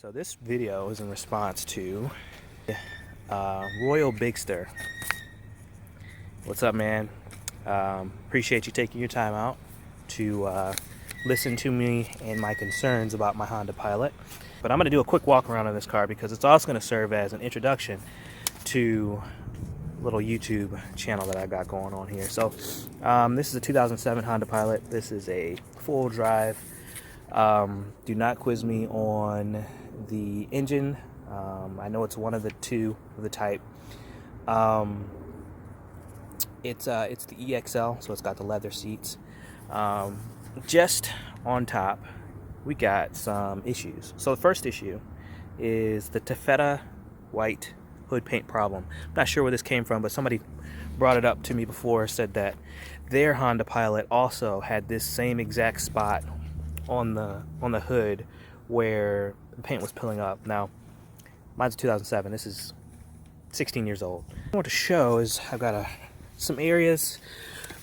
So this video is in response to Royal Bigster. What's up, man? Appreciate you taking your time out to listen to me and my concerns about my Honda Pilot. But I'm going to do a quick walk around on this car because it's also going to serve as an introduction to a little YouTube channel that I got going on here. So this is a 2007 Honda Pilot. This is a full drive. Do not quiz me on the engine. I know it's one of the two of the type. It's the EXL, so it's got the leather seats. Just on top, we got some issues. So the first issue is the Taffeta white hood paint problem. I'm not sure where this came from, but somebody brought it up to me before, said that their Honda Pilot also had this same exact spot on the hood where the paint was peeling up. Now, mine's 2007. This is 16 years old. What I want to show is I've got some areas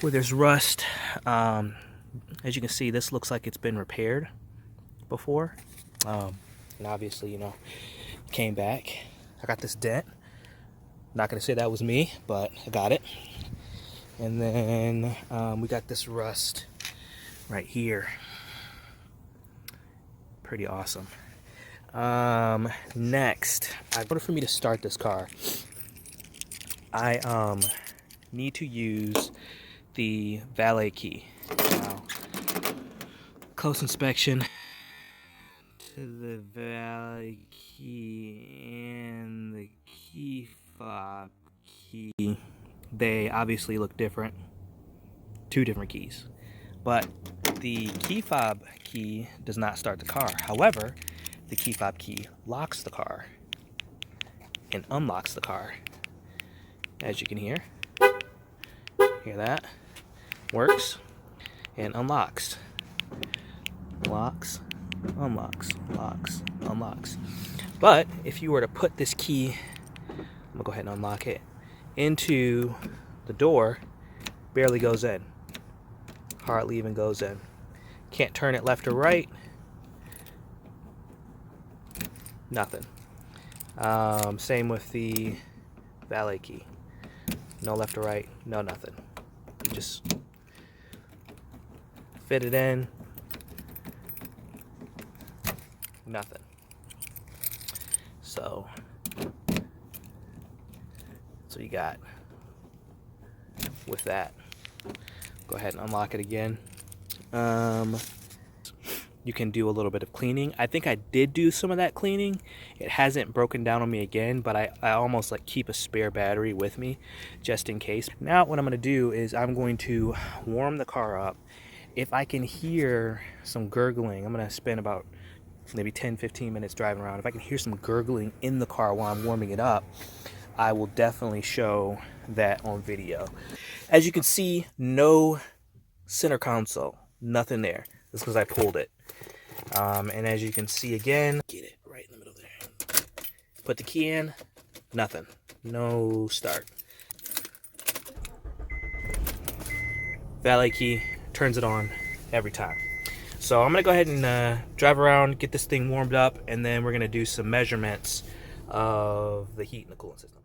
where there's rust. As you can see, this looks like it's been repaired before. And obviously, you know, came back. I got this dent. Not gonna say that was me, but I got it. And then we got this rust right here. Pretty awesome. Next, in order for me to start this car, I need to use the valet key. Now, close inspection to the valet key and the key fob key. They obviously look different. Two different keys. But the key fob key does not start the car. However, the key fob key locks the car and unlocks the car. As you can hear that? Works and unlocks. Locks, unlocks, locks, unlocks. But if you were to put this key, I'm gonna go ahead and unlock it, into the door, barely goes in. Hardly even goes in. Can't turn it left or right. Nothing. Same with the valet key. No left or right, no nothing. Just fit it in. Nothing. So that's what you got with that. Go ahead and unlock it again. You can do a little bit of cleaning. I think I did do some of that cleaning. It hasn't broken down on me again, but I almost like keep a spare battery with me just in case. Now what I'm gonna do is I'm going to warm the car up. If I can hear some gurgling, I'm gonna spend about maybe 10-15 minutes driving around. If I can hear some gurgling in the car while I'm warming it up, I will definitely show that on video. As you can see, no center console, nothing there. That's because I pulled it. And as you can see again, get it right in the middle there. Put the key in, nothing. No start. Valet key turns it on every time. So I'm gonna go ahead and drive around, get this thing warmed up, and then we're gonna do some measurements of the heat and the coolant system.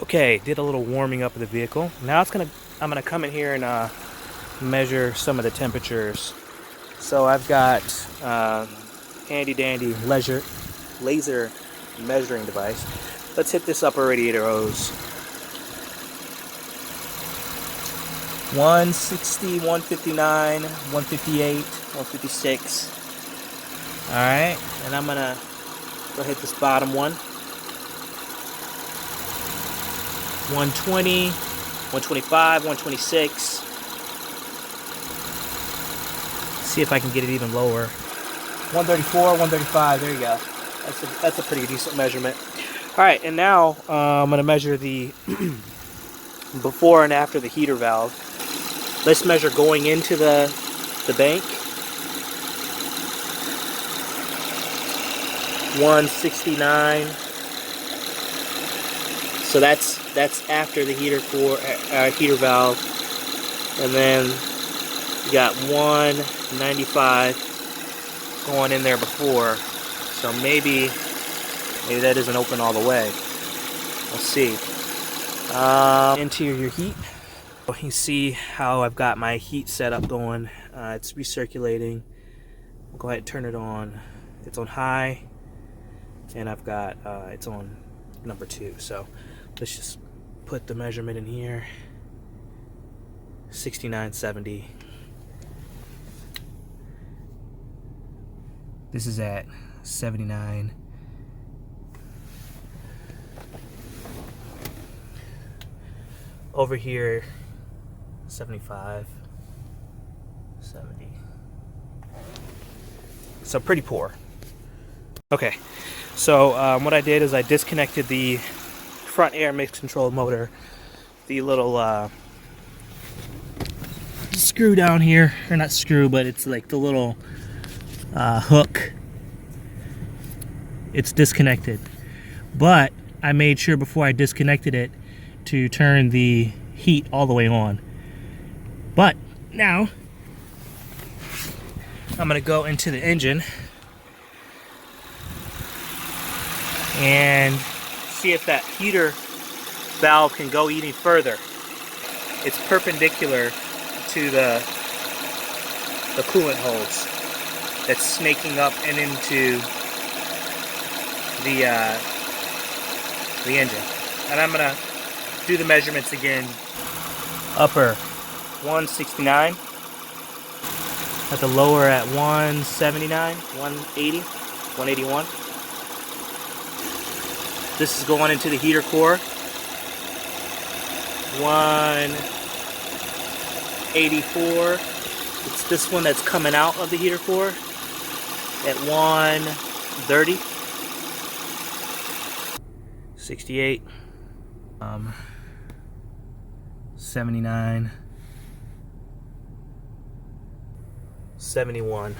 Okay, did a little warming up of the vehicle. Now I'm gonna come in here and measure some of the temperatures. So I've got handy dandy laser measuring device. Let's hit this upper radiator hose. 160, 159, 158, 156. Alright, and I'm gonna go hit this bottom one. 120, 125, 126. See if I can get it even lower. 134, 135, there you go. That's a pretty decent measurement. Alright, and now I'm going to measure the before and after the heater valve. Let's measure going into the bank. 169. So that's after the heater valve, and then you got 195 going in there before. So maybe that isn't open all the way. We'll see. Interior heat. You see how I've got my heat setup going. It's recirculating. I'll go ahead and turn it on. It's on high, and I've got it's on number 2. So let's just put the measurement in here. 69.70. This is at 79. Over here, 75, 70. So pretty poor. Okay, so what I did is I disconnected the front air mix control motor, the little screw down here, or not screw, but it's like the little hook. It's disconnected, but I made sure before I disconnected it to turn the heat all the way on. But now I'm gonna go into the engine and see if that heater valve can go any further. It's perpendicular to the coolant hose that's snaking up and into the engine. And I'm gonna do the measurements again. Upper 169, at the lower at 179, 180, 181. This is going into the heater core. 184. It's this one that's coming out of the heater core at 130. 68. 79. 71.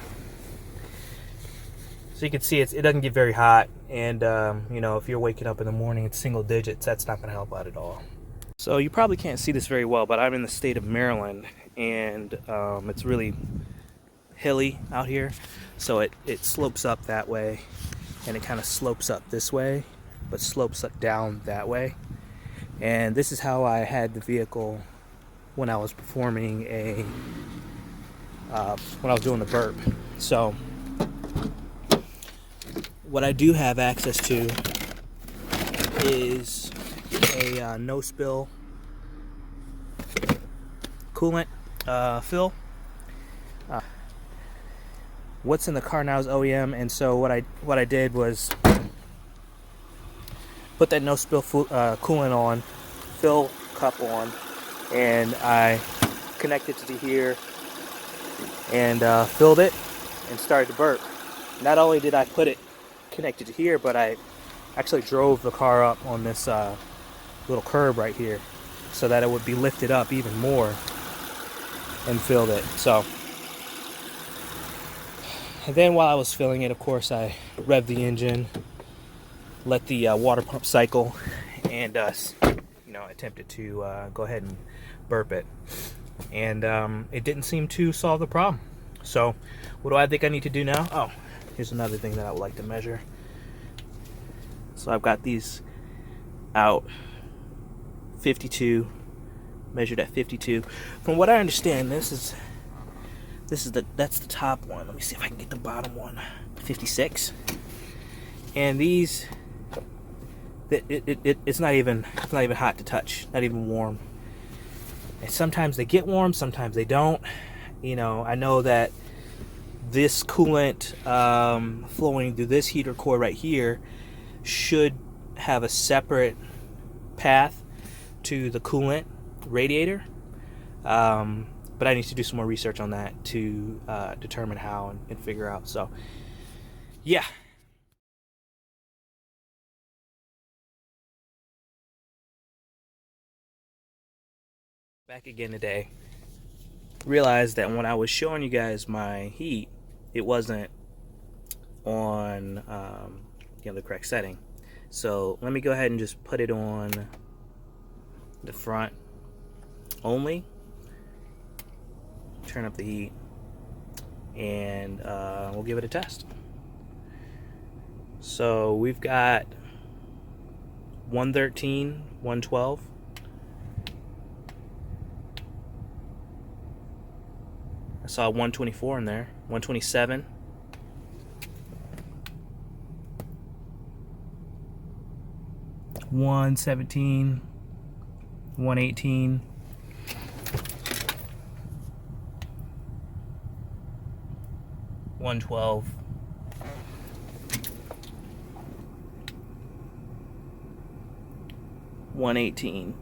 So you can see it doesn't get very hot, and you know, if you're waking up in the morning it's single digits, that's not going to help out at all. So you probably can't see this very well, but I'm in the state of Maryland, and it's really hilly out here, so it slopes up that way, and it kind of slopes up this way, but slopes up down that way. And this is how I had the vehicle when I was performing when I was doing the burp. So what I do have access to is a no spill coolant fill. What's in the car now is OEM, and so what I did was put that no spill coolant on, fill cup on, and I connected to here and filled it and started to burp. Not only did I put it connected to here, but I actually drove the car up on this little curb right here so that it would be lifted up even more and filled it. So, and then while I was filling it, of course, I revved the engine, let the water pump cycle, and you know, attempted to go ahead and burp it, and it didn't seem to solve the problem. So what do I think I need to do now? Oh, here's another thing that I would like to measure. So I've got these out 52, measured at 52. From what I understand, that's the top one. Let me see if I can get the bottom one. 56. And these, it's not even hot to touch, not even warm. And sometimes they get warm, sometimes they don't. You know, I know that this coolant flowing through this heater core right here should have a separate path to the coolant radiator, but I need to do some more research on that to determine how and figure out. So yeah. Back again today. Realized that when I was showing you guys my heat, it wasn't on the correct setting. So let me go ahead and just put it on the front only, turn up the heat, and we'll give it a test. So we've got 113, 112. I saw 124 in there, 127. 117, 118, 112, 118.